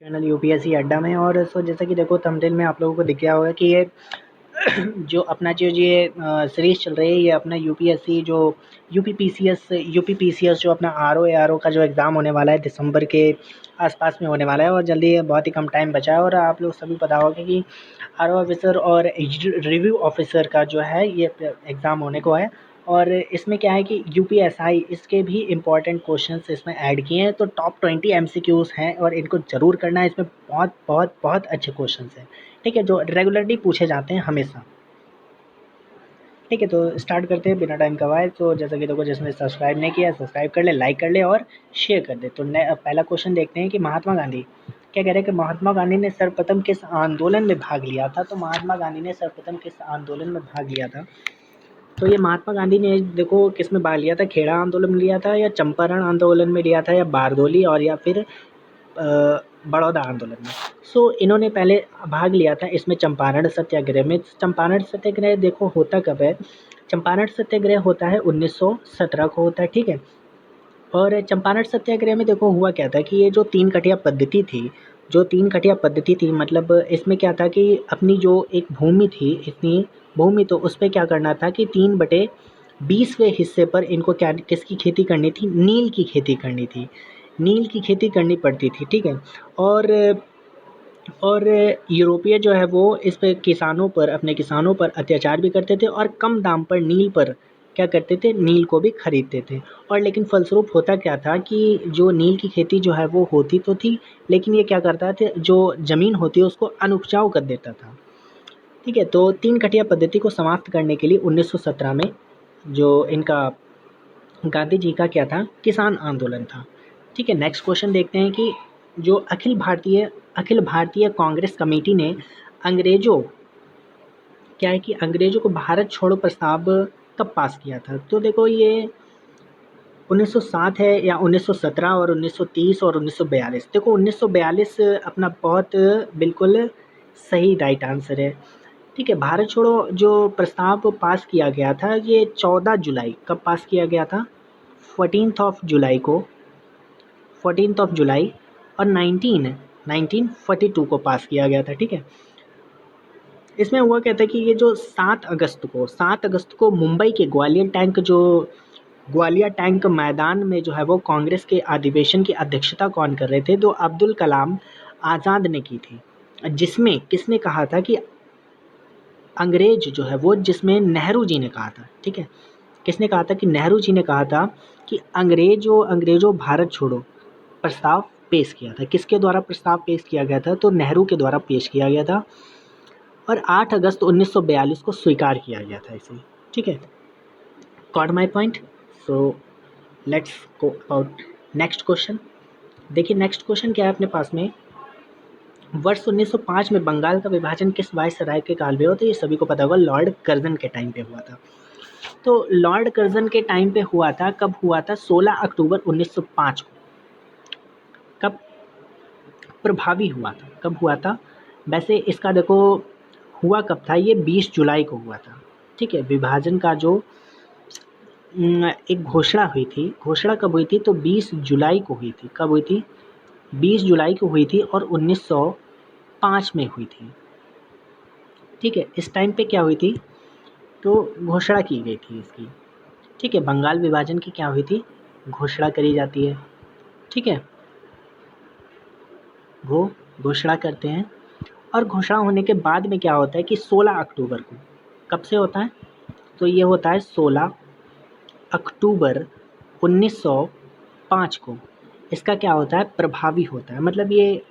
Channel UPSC अड्डा में। और सो जैसा कि देखो थंबनेल में आप लोगों को दिख गया होगा कि ये जो अपना जो ये सीरीज़ चल रही है, ये अपना यूपीएससी जो यूपी पीसीएस जो अपना आरओ एआरओ का जो एग्ज़ाम होने वाला है दिसंबर के आसपास में होने वाला है, और जल्दी बहुत ही कम टाइम बचा है। और आप लोग सभी पता होगा कि आरओ ऑफिसर और रिव्यू ऑफिसर का जो है ये एग्ज़ाम होने को है। और इसमें क्या है कि यूपीएसआई इसके भी इम्पोर्टेंट क्वेश्चंस इसमें ऐड किए हैं, तो टॉप 20 एमसीक्यूज़ हैं और इनको ज़रूर करना है। इसमें बहुत बहुत बहुत अच्छे क्वेश्चंस हैं, ठीक है, जो रेगुलरली पूछे जाते हैं हमेशा। ठीक है, तो स्टार्ट करते हैं बिना टाइम गवाए। तो जैसा कि देखो, जिसने सब्सक्राइब नहीं किया सब्सक्राइब कर ले, लाइक कर ले और शेयर कर दे। तो पहला क्वेश्चन देखते हैं कि महात्मा गांधी क्या कह रहे हैं कि महात्मा गांधी ने सर्वप्रथम किस आंदोलन में भाग लिया था। तो महात्मा गांधी ने सर्वप्रथम किस आंदोलन में भाग लिया था। तो ये महात्मा गांधी ने देखो किस में भाग लिया था, खेड़ा आंदोलन में लिया था, या चंपारण आंदोलन में लिया था, या बारदोली, और या फिर बड़ौदा आंदोलन में। सो इन्होंने पहले भाग लिया था इसमें चंपारण सत्याग्रह में। चंपारण सत्याग्रह देखो होता कब है, चंपारण सत्याग्रह होता है 1917 को होता है, ठीक है। और चंपारण सत्याग्रह में देखो हुआ क्या था कि ये जो तीन कटिया पद्धति थी, मतलब इसमें क्या था कि अपनी जो एक भूमि थी, इतनी भूमि, तो उस पे क्या करना था कि 3/20वें हिस्से पर इनको क्या किसकी खेती करनी थी, नील की खेती करनी थी, नील की खेती करनी पड़ती थी, ठीक है। और और यूरोपीय जो है वो इस पे अपने किसानों पर अत्याचार भी करते थे, और कम दाम पर नील पर क्या करते थे, नील को भी खरीदते थे। और लेकिन फलस्वरूप होता क्या था कि जो नील की खेती जो है वो होती तो थी, लेकिन ये क्या करता था, जो ज़मीन होती है उसको अनउपजाऊ कर देता था, ठीक है। तो तीन कटिया पद्धति को समाप्त करने के लिए 1917 में जो इनका गांधी जी का क्या था, किसान आंदोलन था, ठीक है। नेक्स्ट क्वेश्चन देखते हैं कि जो अखिल भारतीय कांग्रेस कमेटी ने अंग्रेजों को भारत छोड़ो प्रस्ताव कब पास किया था। तो देखो ये 1907 है, या 1917 और 1930 और 1942। देखो 1942 अपना बहुत बिल्कुल सही राइट आंसर है, ठीक है। भारत छोड़ो जो प्रस्ताव पास किया गया था ये 14 जुलाई कब पास किया गया था, 14 जुलाई और 1942 को पास किया गया था, ठीक है। इसमें हुआ क्या था कि ये जो 7 अगस्त को मुंबई के ग्वालियर टैंक मैदान में जो है वो कांग्रेस के अधिवेशन की अध्यक्षता कौन कर रहे थे, तो अब्दुल कलाम आज़ाद ने की थी, जिसमें किसने कहा था कि अंग्रेज जो है वो, जिसमें नेहरू जी ने कहा था, ठीक है। किसने कहा था कि नेहरू जी ने कहा था कि अंग्रेजों भारत छोड़ो प्रस्ताव पेश किया था। किसके द्वारा प्रस्ताव पेश किया गया था, तो नेहरू के द्वारा पेश किया गया था, और 8 अगस्त 1942 को स्वीकार किया गया था इसे, ठीक है। Got my point. So let's go about next question. देखिए नेक्स्ट क्वेश्चन क्या है अपने पास में, वर्ष 1905 में बंगाल का विभाजन किस वायसराय के काल में हुआ। तो ये सभी को पता होगा, लॉर्ड कर्जन के टाइम पे हुआ था। तो लॉर्ड कर्जन के टाइम पे हुआ था, कब हुआ था, 16 अक्टूबर 1905 को। कब प्रभावी हुआ था, कब हुआ था, वैसे इसका देखो हुआ कब था, ये 20 जुलाई को हुआ था, ठीक है। विभाजन का जो एक घोषणा हुई थी, घोषणा कब हुई थी, तो 20 जुलाई को हुई थी। कब हुई थी, 20 जुलाई को हुई थी, और 1905 में हुई थी, ठीक है। इस टाइम पे क्या हुई थी, तो घोषणा की गई थी इसकी, ठीक है। बंगाल विभाजन की क्या हुई थी, घोषणा करी जाती है, ठीक है। वो घोषणा करते हैं, और घोषणा होने के बाद में क्या होता है कि 16 अक्टूबर को, कब से होता है, तो ये होता है 16 अक्टूबर 1905 को। इसका क्या होता है, प्रभावी होता है, मतलब ये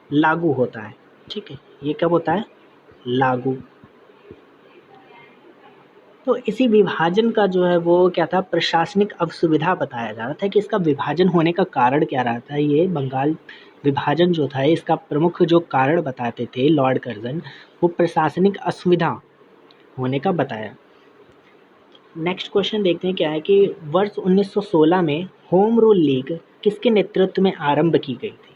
लागू होता है, ठीक है। ये कब होता है, लागू। तो इसी विभाजन का जो है वो क्या था, प्रशासनिक असुविधा बताया जा रहा था कि इसका विभाजन होने का कारण क्या रहा था। ये बंगाल विभाजन जो था इसका प्रमुख जो कारण बताते थे लॉर्ड कर्जन, वो प्रशासनिक असुविधा होने का बताया। नेक्स्ट क्वेश्चन देखते हैं क्या है कि वर्ष 1916 में होम रूल लीग किसके नेतृत्व में आरंभ की गई थी।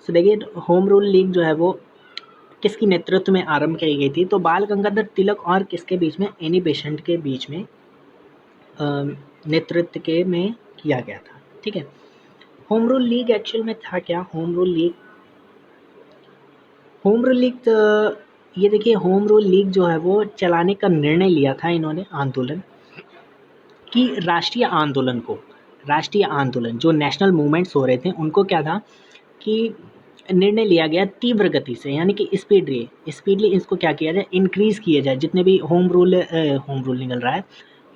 तो देखिए होम रूल लीग जो है वो किसकी नेतृत्व में आरंभ की गई थी, तो बाल गंगाधर तिलक और किसके बीच में, एनी बेसेंट के बीच में नेतृत्व के में किया गया था। ठीक है, होम रूल लीग एक्चुअल में था क्या? होम रूल लीग तो ये देखिए, होम रूल लीग जो है वो चलाने का निर्णय लिया था इन्होंने, आंदोलन कि राष्ट्रीय आंदोलन जो नेशनल मूवमेंट्स हो रहे थे उनको क्या था कि निर्णय लिया गया तीव्र गति से, यानी कि स्पीडली इसको क्या किया जाए, इंक्रीज़ किया जाए। जितने भी होम रूल निकल रहा है,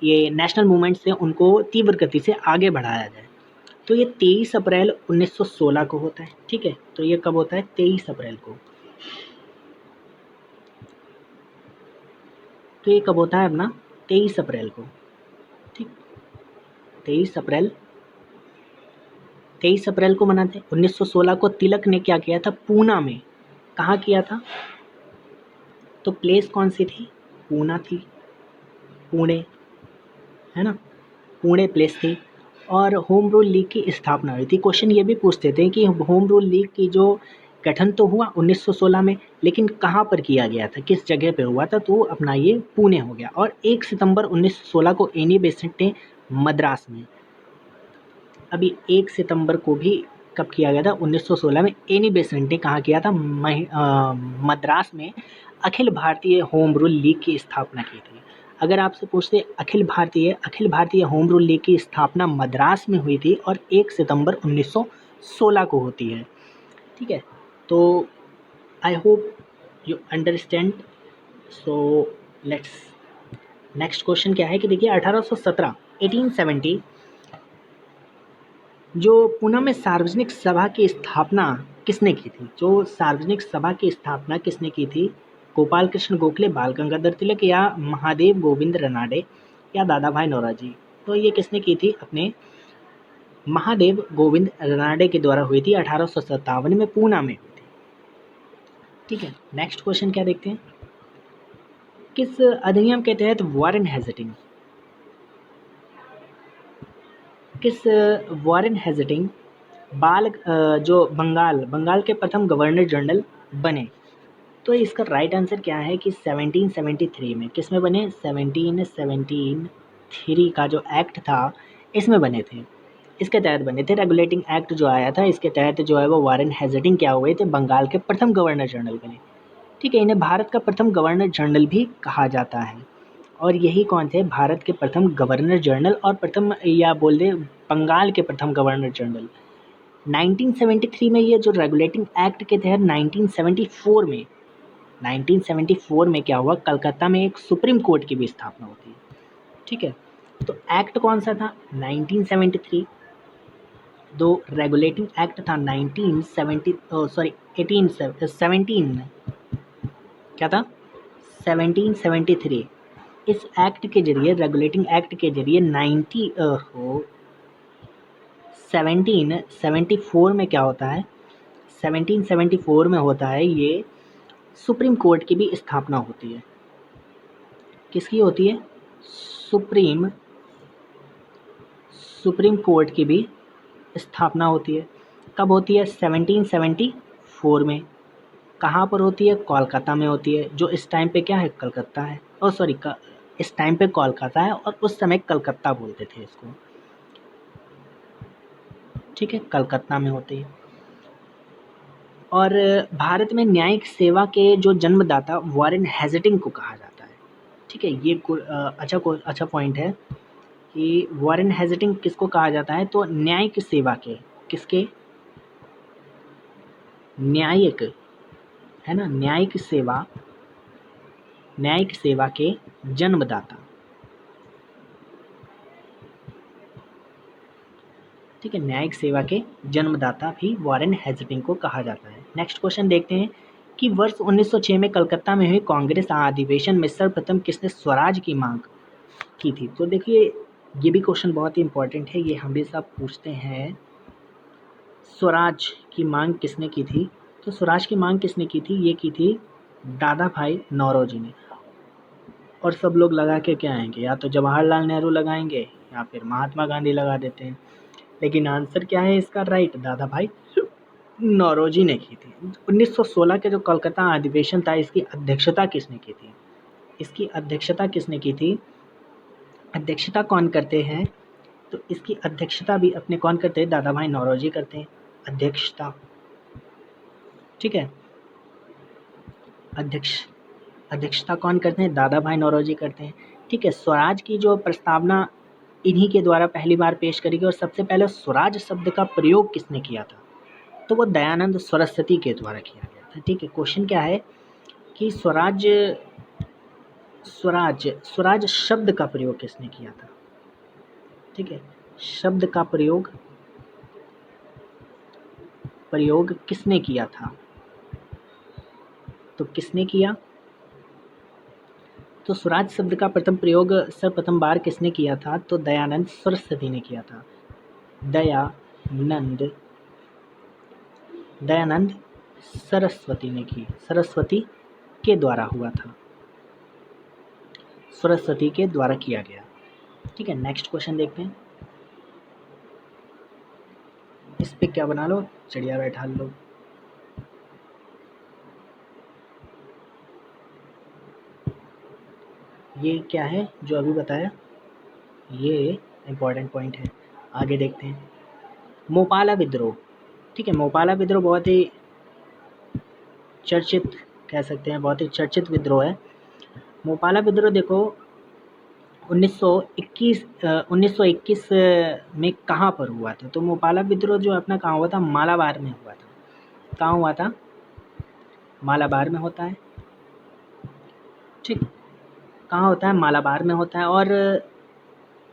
ये नेशनल मूवमेंट्स थे, उनको तीव्र गति से आगे बढ़ाया जाए। तो ये 23 अप्रैल 1916 को होता है। ठीक है, तो ये कब होता है? 23 अप्रैल को। तो ये कब होता है अपना? 23 अप्रैल को। ठीक, 23 अप्रैल को मनाते हैं। 1916 को तिलक ने क्या किया था? पूना में। कहाँ किया था? तो प्लेस कौन सी थी? पूना थी, पुणे, है ना, पुणे प्लेस थी। और होम रूल लीग की स्थापना हुई थी। क्वेश्चन ये भी पूछते थे कि होम रूल लीग की जो गठन तो हुआ 1916 में, लेकिन कहाँ पर किया गया था, किस जगह पे हुआ था? तो अपना ये पुणे हो गया। और 1 सितंबर 1916 को एनी बेसेंट ने मद्रास में, अभी 1 सितंबर को भी कब किया गया था? 1916 में एनी बेसेंट ने कहाँ किया था? मद्रास में Akhil Bharatiya home rule league की स्थापना की थी। अगर आपसे पूछते Akhil Bharatiya home rule league की स्थापना मद्रास में हुई थी और 1 सितंबर 1916 को होती है। ठीक है, तो I hope you understand. So let's, next question क्या है कि देखिए 1870 जो पूना में सार्वजनिक सभा की स्थापना किसने की थी? जो सार्वजनिक सभा की स्थापना किसने की थी? गोपाल कृष्ण गोखले, बाल गंगाधर तिलक, या महादेव गोविंद रनाडे, या दादा भाई नौरोजी? तो ये किसने की थी? अपने महादेव गोविंद रनाडे के द्वारा हुई थी, 1857 में पूना में हुई थी। ठीक है, नेक्स्ट क्वेश्चन क्या देखते हैं, किस अधिनियम के तहत वारेन हेज़िटिंग जो बंगाल के प्रथम गवर्नर जनरल बने? तो इसका राइट आंसर क्या है कि 1773 में। किस में बने? 1773 का जो एक्ट था इसमें बने थे, इसके तहत बने थे। रेगुलेटिंग एक्ट जो आया था इसके तहत जो है वो वारेन हेज़िटिंग क्या हुए थे? बंगाल के प्रथम गवर्नर जनरल बने। ठीक है, इन्हें भारत का प्रथम गवर्नर जनरल भी कहा जाता है। और यही कौन थे? भारत के प्रथम गवर्नर जनरल और प्रथम, या बोल दे बंगाल के प्रथम गवर्नर जनरल। 1973 में ये जो रेगुलेटिंग एक्ट के तहत 1974 में क्या हुआ? कलकत्ता में एक सुप्रीम कोर्ट की भी स्थापना होती है। ठीक है, तो एक्ट कौन सा था? 1973। दो रेगुलेटिंग एक्ट था 17 क्या था? 1773। इस एक्ट के जरिए, रेगुलेटिंग एक्ट के जरिए 1774 में क्या होता है? 1774 में होता है ये सुप्रीम कोर्ट की भी स्थापना होती है। किसकी होती है? सुप्रीम कोर्ट की भी स्थापना होती है। कब होती है? 1774 में। कहाँ पर होती है? कोलकाता में होती है, जो इस टाइम पे क्या है? कलकत्ता है। इस टाइम पे कोलकाता है और उस समय कलकत्ता बोलते थे इसको। ठीक है, कलकत्ता में होती है। और भारत में न्यायिक सेवा के जो जन्मदाता वारेन हेज़िटिंग को कहा जाता है। ठीक है, ये अच्छा पॉइंट है कि वारेन हेज़िटिंग किसको कहा जाता है? तो न्यायिक सेवा के, किसके? न्यायिक, है ना, न्यायिक सेवा के जन्मदाता। ठीक है, न्यायिक सेवा के जन्मदाता भी वारेन हेज़िटिंग को कहा जाता है। नेक्स्ट क्वेश्चन देखते हैं कि वर्ष 1906 में कलकत्ता में हुई कांग्रेस अधिवेशन में सर्वप्रथम किसने स्वराज की मांग की थी? तो देखिए, ये भी क्वेश्चन बहुत ही इंपॉर्टेंट है, ये हमेशा पूछते हैं। स्वराज की मांग किसने की थी? तो स्वराज की मांग किसने की थी? ये की थी दादा भाई नौरोजी ने। और सब लोग लगा के क्या आएंगे? या तो जवाहरलाल नेहरू लगाएंगे या फिर महात्मा गांधी लगा देते हैं, लेकिन आंसर क्या है इसका? राइट, दादा भाई नौरोजी ने की थी। 1916 के जो कोलकाता अधिवेशन था, इसकी अध्यक्षता किसने की थी? अध्यक्षता कौन करते हैं? तो इसकी अध्यक्षता भी अपने कौन करते हैं? दादा भाई नौरोजी करते हैं अध्यक्षता। ठीक है, अध्यक्षता कौन करते हैं? दादा भाई नौरोजी करते हैं। ठीक है, स्वराज की जो प्रस्तावना इन्हीं के द्वारा पहली बार पेश करी गई, और सबसे पहले स्वराज शब्द का प्रयोग किसने किया था? तो वो दयानंद सरस्वती के द्वारा किया गया था। ठीक है, क्वेश्चन क्या है कि स्वराज स्वराज स्वराज शब्द का प्रयोग किसने किया था? ठीक है, शब्द का प्रयोग किसने किया था? तो किसने किया? तो स्वराज शब्द का प्रथम प्रयोग सर्वप्रथम बार किसने किया था? तो दयानंद सरस्वती ने किया था। दयानंद सरस्वती ने की, सरस्वती के द्वारा हुआ था, सरस्वती के द्वारा किया गया। ठीक है, नेक्स्ट क्वेश्चन देखते हैं। इस पे क्या बना लो, चिड़िया बैठा लो। ये क्या है जो अभी बताया? ये इम्पॉर्टेंट पॉइंट है, आगे देखते हैं। मोपाला विद्रोह। ठीक है, मोपाला विद्रोह बहुत ही चर्चित, कह सकते हैं बहुत ही चर्चित विद्रोह है। मोपाला विद्रोह देखो 1921 में कहाँ पर हुआ था? तो मोपाला विद्रोह जो अपना कहाँ हुआ था? मालाबार में हुआ था। कहाँ हुआ था? मालाबार में होता है। ठीक, कहाँ होता है? मालाबार में होता है। और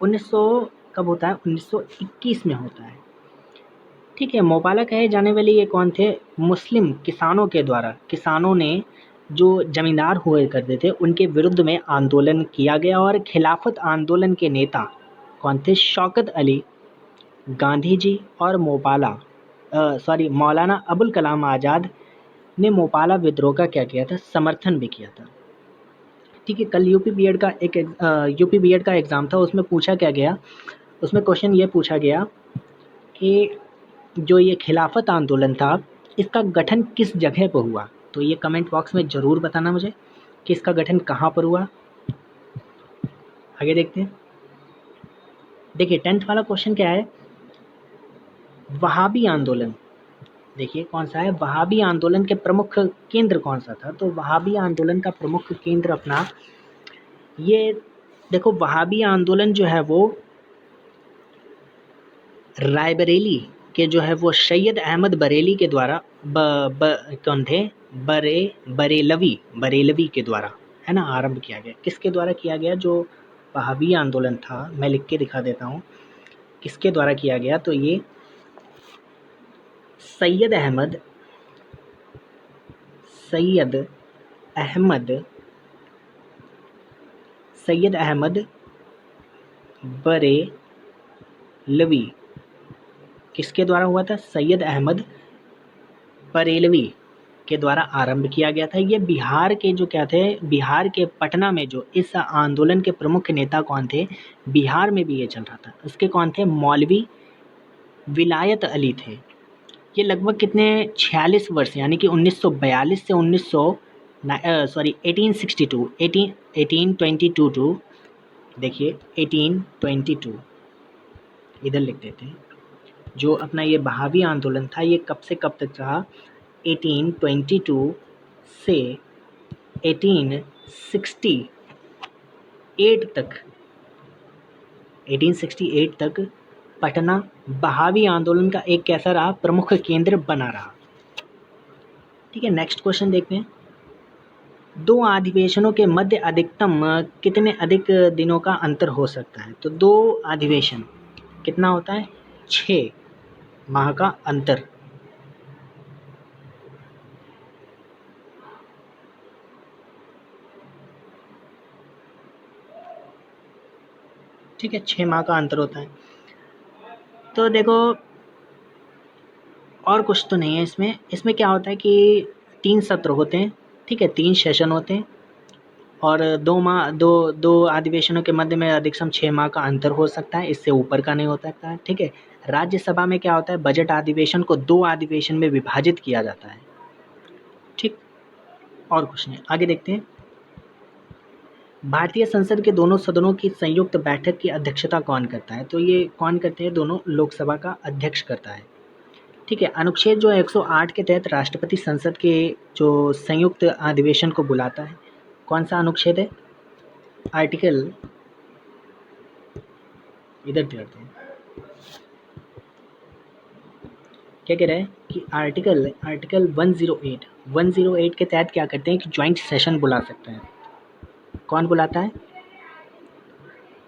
1900 कब होता है? 1921 में होता है। ठीक है, मोपाला कहे जाने वाले ये कौन थे? मुस्लिम किसानों के द्वारा, किसानों ने जो जमींदार हुए करते थे उनके विरुद्ध में आंदोलन किया गया, और खिलाफत आंदोलन के नेता कौन थे? शौकत अली, गांधी जी और मौलाना अबुल कलाम आज़ाद ने मोपाला विद्रोह का क्या किया था? समर्थन भी किया था। ठीक है, कल यूपी बीएड का एग्ज़ाम था, उसमें पूछा क्या गया? उसमें क्वेश्चन ये पूछा गया कि जो ये खिलाफत आंदोलन था इसका गठन किस जगह पर हुआ? तो ये कमेंट बॉक्स में ज़रूर बताना मुझे कि इसका गठन कहाँ पर हुआ। आगे देखते हैं। देखिए 10th वाला क्वेश्चन क्या है? वहाबी आंदोलन, देखिए कौन सा है? वहाबी आंदोलन के प्रमुख केंद्र कौन सा था? तो वहाबी आंदोलन का प्रमुख केंद्र अपना ये देखो, वहाबी आंदोलन जो है वो रायबरेली के जो है वो सैयद अहमद बरेली के द्वारा कौन थे? बरेलवी के द्वारा, है ना, आरंभ किया गया। किसके द्वारा किया गया? जो वहाबी आंदोलन था, मैं लिख के दिखा देता हूँ किसके द्वारा किया गया। तो ये सैयद अहमद बरेलवी किसके द्वारा हुआ था? सैयद अहमद बरेलवी के द्वारा आरंभ किया गया था। ये बिहार के जो क्या थे? बिहार के पटना में जो इस आंदोलन के प्रमुख नेता कौन थे? बिहार में भी ये चल रहा था, उसके कौन थे? मौलवी विलायत अली थे। ये लगभग कितने? 46 वर्ष, यानी कि 1942 से 1822 टू, देखिए 1822 इधर लिख देते हैं। जो अपना ये बहावी आंदोलन था ये कब से कब तक रहा? 1822 से 1868 तक पटना बहावी आंदोलन का एक कैसा रहा? प्रमुख केंद्र बना रहा। ठीक है, नेक्स्ट क्वेश्चन देखते हैं। दो अधिवेशनों के मध्य अधिकतम कितने अधिक दिनों का अंतर हो सकता है? तो दो अधिवेशन कितना होता है? 6 माह का अंतर। ठीक है, 6 माह का अंतर होता है। तो देखो और कुछ तो नहीं है इसमें क्या होता है कि 3 सत्र होते हैं। ठीक है, 3 सेशन होते हैं, और 2 अधिवेशनों के मध्य में अधिकतम 6 माह का अंतर हो सकता है, इससे ऊपर का नहीं हो सकता है। ठीक है, राज्यसभा में क्या होता है? बजट अधिवेशन को 2 अधिवेशन में विभाजित किया जाता है। ठीक, और कुछ नहीं, आगे देखते हैं। भारतीय संसद के दोनों सदनों की संयुक्त बैठक की अध्यक्षता कौन करता है? तो ये कौन करते हैं? दोनों लोकसभा का अध्यक्ष करता है। ठीक है, अनुच्छेद जो 108 के तहत राष्ट्रपति संसद के जो संयुक्त अधिवेशन को बुलाता है, कौन सा अनुच्छेद है? आर्टिकल, इधर करते हैं, क्या कह रहा है कि आर्टिकल 108 के तहत क्या करते हैं कि ज्वाइंट सेशन बुला सकते हैं। कौन बुलाता है?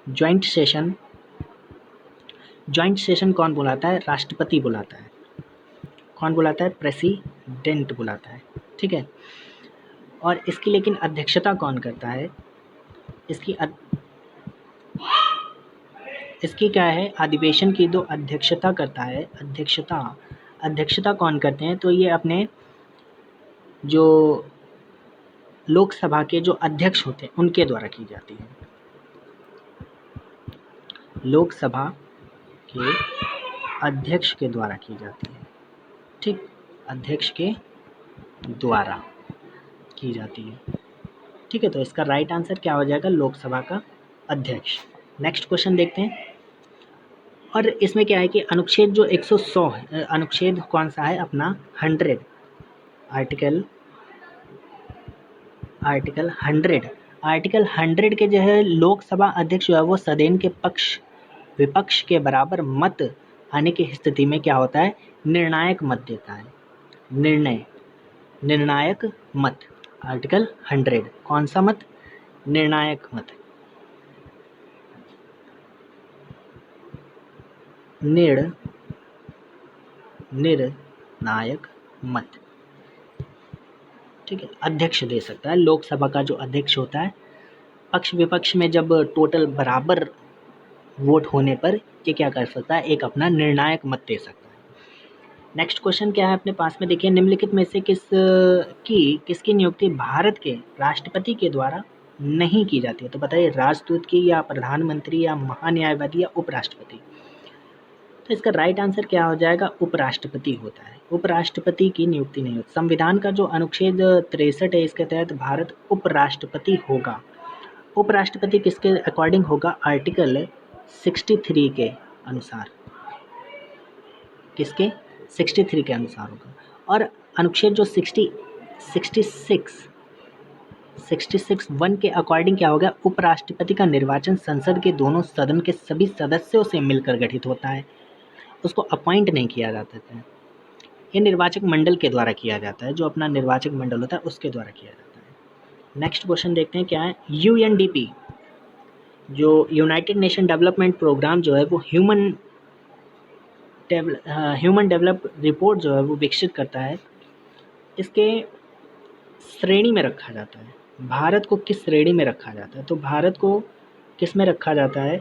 ज्वाइंट सेशन कौन बुलाता है? राष्ट्रपति बुलाता है। कौन बुलाता है? प्रेसिडेंट बुलाता है। ठीक है, और इसकी लेकिन अध्यक्षता कौन करता है? इसकी क्या है? अधिवेशन की जो अध्यक्षता करता है, अध्यक्षता कौन करते हैं? तो ये अपने जो लोकसभा के जो अध्यक्ष होते हैं उनके द्वारा की जाती है। लोकसभा के अध्यक्ष के द्वारा की जाती है। ठीक, अध्यक्ष के द्वारा की जाती है। ठीक है, तो इसका राइट आंसर क्या हो जाएगा? लोकसभा का अध्यक्ष। नेक्स्ट क्वेश्चन देखते हैं। और इसमें क्या है कि अनुच्छेद जो 100 है, अनुच्छेद कौन सा है अपना? 100, आर्टिकल 100 के जो है लोकसभा अध्यक्ष जो है वो सदन के पक्ष विपक्ष के बराबर मत आने की स्थिति में क्या होता है? निर्णायक मत देता है। निर्णायक मत, आर्टिकल 100, कौन सा मत? निर्णायक मत, निर्णायक मत। ठीक है, अध्यक्ष दे सकता है। लोकसभा का जो अध्यक्ष होता है, पक्ष विपक्ष में जब टोटल बराबर वोट होने पर ये क्या कर सकता है? एक अपना निर्णायक मत दे सकता है। नेक्स्ट क्वेश्चन क्या है अपने पास में? देखिए, निम्नलिखित में से किसकी नियुक्ति भारत के राष्ट्रपति के द्वारा नहीं की जाती है? तो बताइए, राजदूत की, या प्रधानमंत्री, या महान्यायवादी, या उपराष्ट्रपति? तो इसका राइट आंसर क्या हो जाएगा? उपराष्ट्रपति होता है। उपराष्ट्रपति की नियुक्ति नहीं होती। संविधान का जो अनुच्छेद 63 है, इसके तहत भारत उपराष्ट्रपति होगा। उपराष्ट्रपति किसके अकॉर्डिंग होगा? आर्टिकल 63 के अनुसार। किसके? 63 के अनुसार होगा। और अनुच्छेद जो 66(1) के अकॉर्डिंग क्या होगा? उपराष्ट्रपति का निर्वाचन संसद के दोनों सदन के सभी सदस्यों से मिलकर गठित होता है, उसको अपॉइंट नहीं किया जाता है। ये निर्वाचक मंडल के द्वारा किया जाता है, जो अपना निर्वाचक मंडल होता है उसके द्वारा किया जाता है। नेक्स्ट क्वेश्चन देखते हैं क्या है। UNDP जो यूनाइटेड नेशन डेवलपमेंट प्रोग्राम जो है वो ह्यूमन डेवलप रिपोर्ट जो है वो विकसित करता है, इसके श्रेणी में रखा जाता है। भारत को किस श्रेणी में रखा जाता है? तो भारत को किस में रखा जाता है?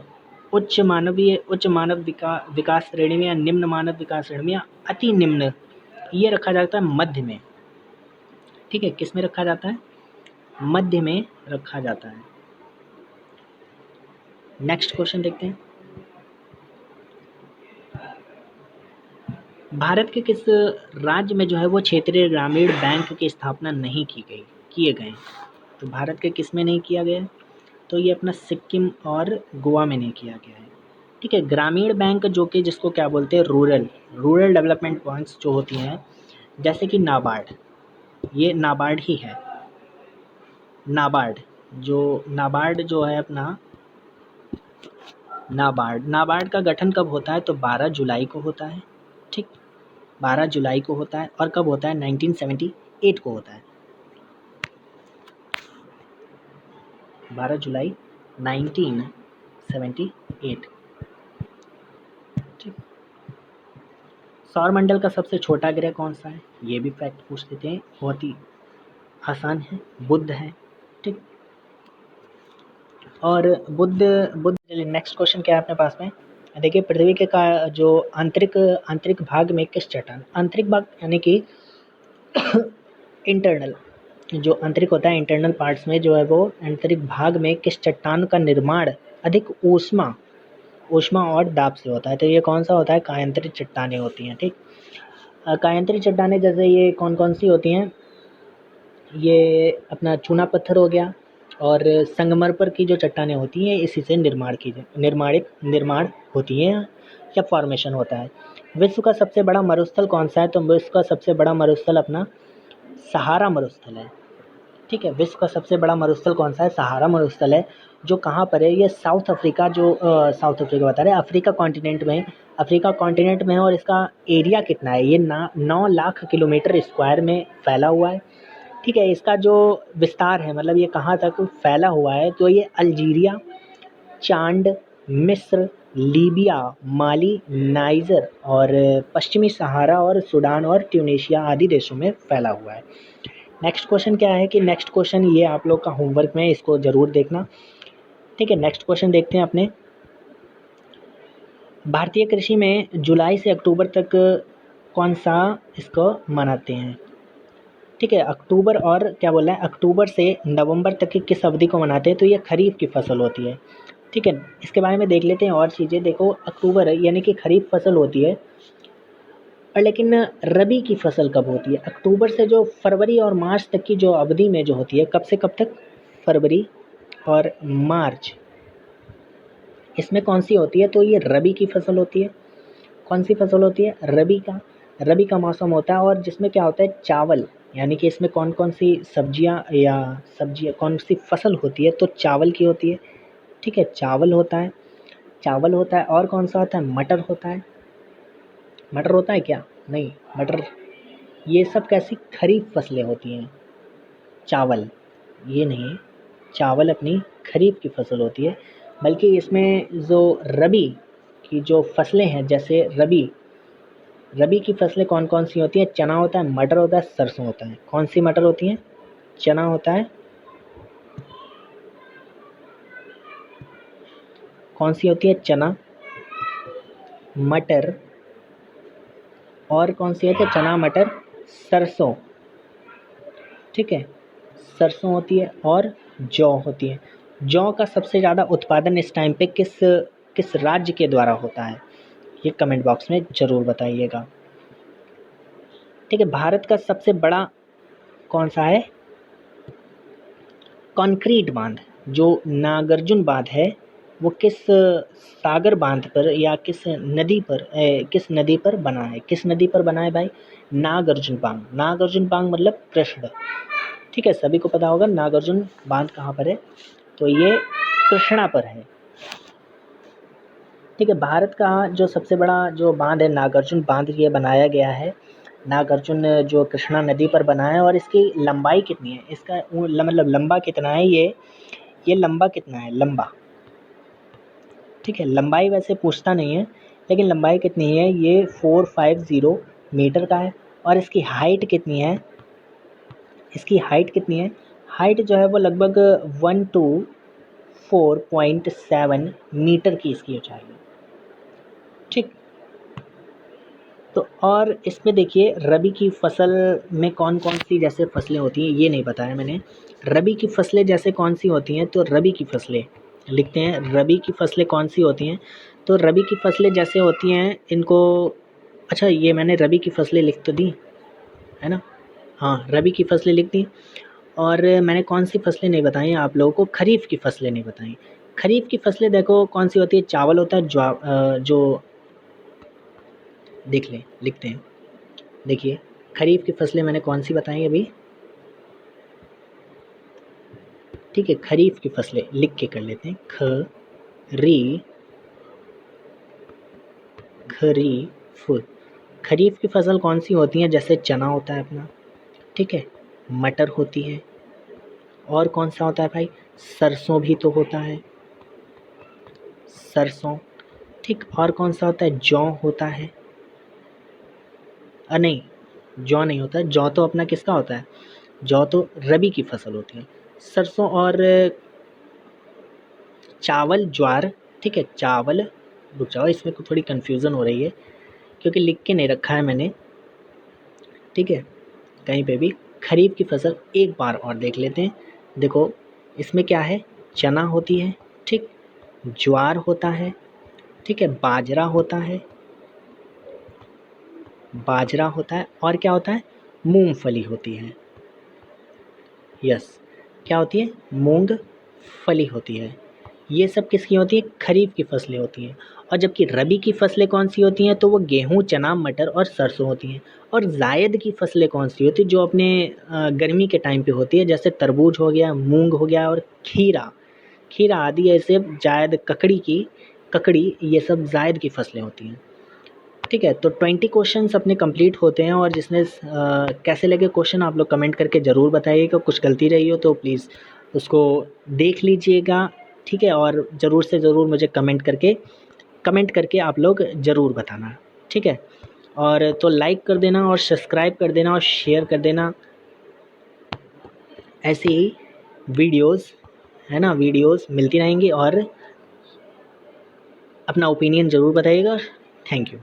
उच्च मानव विकास श्रेणी में, या निम्न मानव विकास श्रेणी में, या अति निम्न, ये रखा जाता है मध्य में। ठीक है, किस में रखा जाता है? मध्य में रखा जाता है। नेक्स्ट क्वेश्चन देखते हैं। भारत के किस राज्य में जो है वो क्षेत्रीय ग्रामीण बैंक की स्थापना नहीं किए गए? तो भारत के किस में नहीं किया गया? तो ये अपना सिक्किम और गोवा में नहीं किया गया है। ठीक है, ग्रामीण बैंक जो कि जिसको क्या बोलते हैं? रूरल डेवलपमेंट बैंक्स जो होती हैं, जैसे कि नाबार्ड, ये नाबार्ड ही है। नाबार्ड जो है अपना नाबार्ड का गठन कब होता है? तो 12 जुलाई को होता है। ठीक, 12 जुलाई को होता है। और कब होता है? 1978 को होता है। 12 जुलाई 1978। ठीक, सौरमंडल का सबसे छोटा ग्रह कौन सा है? ये भी फैक्ट पूछ लेते हैं, बहुत ही आसान है, बुध है। ठीक, और बुध नेक्स्ट क्वेश्चन क्या है अपने पास में? देखिए, पृथ्वी के का जो आंतरिक भाग में किस चट्टान, आंतरिक भाग यानी कि इंटरनल, जो आंतरिक होता है, इंटरनल पार्ट्स में जो है वो आंतरिक भाग में किस चट्टान का निर्माण अधिक ऊष्मा और दाब से होता है? तो ये कौन सा होता है? कायांतरित चट्टानें होती हैं। ठीक, कायांतरित चट्टानें जैसे ये कौन कौन सी होती हैं? ये अपना चूना पत्थर हो गया, और संगमरमर की जो चट्टानें होती हैं इसी से निर्माण होती हैं या फॉर्मेशन होता है। विश्व का सबसे बड़ा मरुस्थल कौन सा है? तो विश्व का सबसे बड़ा मरुस्थल अपना सहारा मरुस्थल है। ठीक है, विश्व का सबसे बड़ा मरुस्थल कौन सा है? सहारा मरुस्थल है, जो कहाँ पर है? ये साउथ अफ्रीका, साउथ अफ्रीका बता रहे हैं, अफ्रीका कॉन्टिनेंट में, अफ्रीका कॉन्टिनेंट में है। और इसका एरिया कितना है? ये 9 लाख किलोमीटर स्क्वायर में फैला हुआ है। ठीक है, इसका जो विस्तार है, मतलब ये कहाँ तक फैला हुआ है, तो ये अल्जीरिया, चांड, मिस्र, लीबिया, माली, नाइजर और पश्चिमी सहारा और सूडान और ट्यूनीशिया आदि देशों में फैला हुआ है। नेक्स्ट क्वेश्चन क्या है कि नेक्स्ट क्वेश्चन ये आप लोग का होमवर्क में, इसको ज़रूर देखना। ठीक है, नेक्स्ट क्वेश्चन देखते हैं अपने। भारतीय कृषि में जुलाई से अक्टूबर तक कौन सा इसको मनाते हैं? ठीक है, अक्टूबर और क्या बोला है, अक्टूबर से नवंबर तक की किस अवधि को मनाते हैं? तो ये खरीफ की फसल होती है। ठीक है, इसके बारे में देख लेते हैं और चीज़ें। देखो, अक्टूबर यानी कि खरीफ फसल होती है, और लेकिन रबी की फसल कब होती है? अक्टूबर से जो फरवरी और मार्च तक की जो अवधि में जो होती है, कब से कब तक? फरवरी और मार्च, इसमें कौन सी होती है? तो ये रबी की फसल होती है। कौन सी फसल होती है? रबी का मौसम होता है, और जिसमें क्या होता है? चावल, यानी कि इसमें कौन कौन सी सब्जियाँ कौन सी फसल होती है? तो चावल की होती है। ठीक है, चावल होता है, और कौन सा होता है? मटर होता है। मटर होता है क्या? नहीं, मटर, ये सब कैसी खरीफ फसलें होती हैं। चावल ये नहीं, चावल अपनी खरीफ की फसल होती है। बल्कि इसमें जो रबी की जो फसलें हैं, जैसे रबी की फसलें कौन कौन सी होती हैं? चना होता है, मटर होता है, सरसों होता है। कौन सी मटर होती हैं? चना होता है, कौन सी होती है? चना, मटर, और कौन सी होती है? चना, मटर, सरसों। ठीक है, सरसों होती है, और जौ होती है। जौ का सबसे ज़्यादा उत्पादन इस टाइम पे किस किस राज्य के द्वारा होता है? ये कमेंट बॉक्स में ज़रूर बताइएगा। ठीक है, भारत का सबसे बड़ा कौन सा है? कंक्रीट बांध, जो नागार्जुन बांध है, वो किस सागर बांध पर या किस नदी पर बना है? किस नदी पर बना है भाई? नागार्जुन बांध मतलब कृष्ण। ठीक है, सभी को पता होगा नागार्जुन बांध कहाँ पर है, तो ये कृष्णा पर है। ठीक है, भारत का जो सबसे बड़ा जो बांध है, नागार्जुन बांध, ये बनाया गया है नागार्जुन जो कृष्णा नदी पर बना है। और इसकी लंबाई कितनी है? इसका मतलब लंबा कितना है ये लंबा कितना है? लंबा, ठीक है, लंबाई वैसे पूछता नहीं है, लेकिन लंबाई कितनी है? ये 450 मीटर का है। और इसकी हाइट कितनी है? हाइट जो है वो लगभग 124.7 मीटर की इसकी ऊंचाई है। ठीक, तो और इसमें देखिए, रबी की फसल में कौन कौन सी जैसे फसलें होती हैं, ये नहीं बताया मैंने। रबी की फसलें जैसे कौन सी होती हैं? तो रबी की फसलें लिखते हैं, रबी की फसलें कौन सी होती हैं? तो रबी की फसलें जैसे होती हैं इनको, अच्छा ये मैंने रबी की फसलें लिख तो दी है ना, हाँ रबी की फसलें लिख दी। और मैंने कौन सी फसलें नहीं बताई आप लोगों को? खरीफ की फसलें नहीं बताई। खरीफ की फसलें देखो कौन सी होती है? चावल होता है, जो देख लें, लिखते हैं। देखिए, खरीफ की फसलें मैंने कौन सी बताई अभी? ठीक है, खरीफ की फसलें लिख के कर लेते हैं। खरीफ, खरीफ की फसल कौन सी होती है? जैसे चना होता है अपना, ठीक है, मटर होती है, और कौन सा होता है भाई? सरसों भी तो होता है, सरसों। ठीक, और कौन सा होता है? जौ होता है, नहीं, जौ नहीं होता है। जौ तो अपना किसका होता है? जौ तो रबी की फसल होती है। सरसों और चावल, ज्वार। ठीक है, चावल, रुक जाओ, इसमें को थोड़ी कन्फ्यूज़न हो रही है क्योंकि लिख के नहीं रखा है मैंने। ठीक है, कहीं पे भी। खरीफ की फसल एक बार और देख लेते हैं। देखो, इसमें क्या है? चना होती है, ठीक, ज्वार होता है, ठीक है, बाजरा होता है, और क्या होता है? मूंगफली होती है। यस, क्या होती है? मूंगफली होती है। ये सब किसकी होती है? खरीफ की फसलें होती हैं। और जबकि रबी की फसलें कौन सी होती हैं? तो वो गेहूँ, चना, मटर और सरसों होती हैं। और जायद की फसलें कौन सी होती है? जो अपने गर्मी के टाइम पे होती है, जैसे तरबूज हो गया, मूंग हो गया और खीरा। खीरा आदि ऐसे जायद, ककड़ी ये सब जायद की फसलें होती हैं। ठीक है, तो 20 क्वेश्चंस अपने कंप्लीट होते हैं। और जिसने कैसे लगे क्वेश्चन आप लोग कमेंट करके ज़रूर बताइएगा। कुछ गलती रही हो तो प्लीज़ उसको देख लीजिएगा। ठीक है, और ज़रूर से ज़रूर मुझे कमेंट करके आप लोग ज़रूर बताना। ठीक है, और तो लाइक कर देना और सब्सक्राइब कर देना और शेयर कर देना। ऐसे ही वीडियोस, है ना, वीडियोस मिलती रहेंगी। और अपना ओपिनियन ज़रूर बताइएगा। Thank you.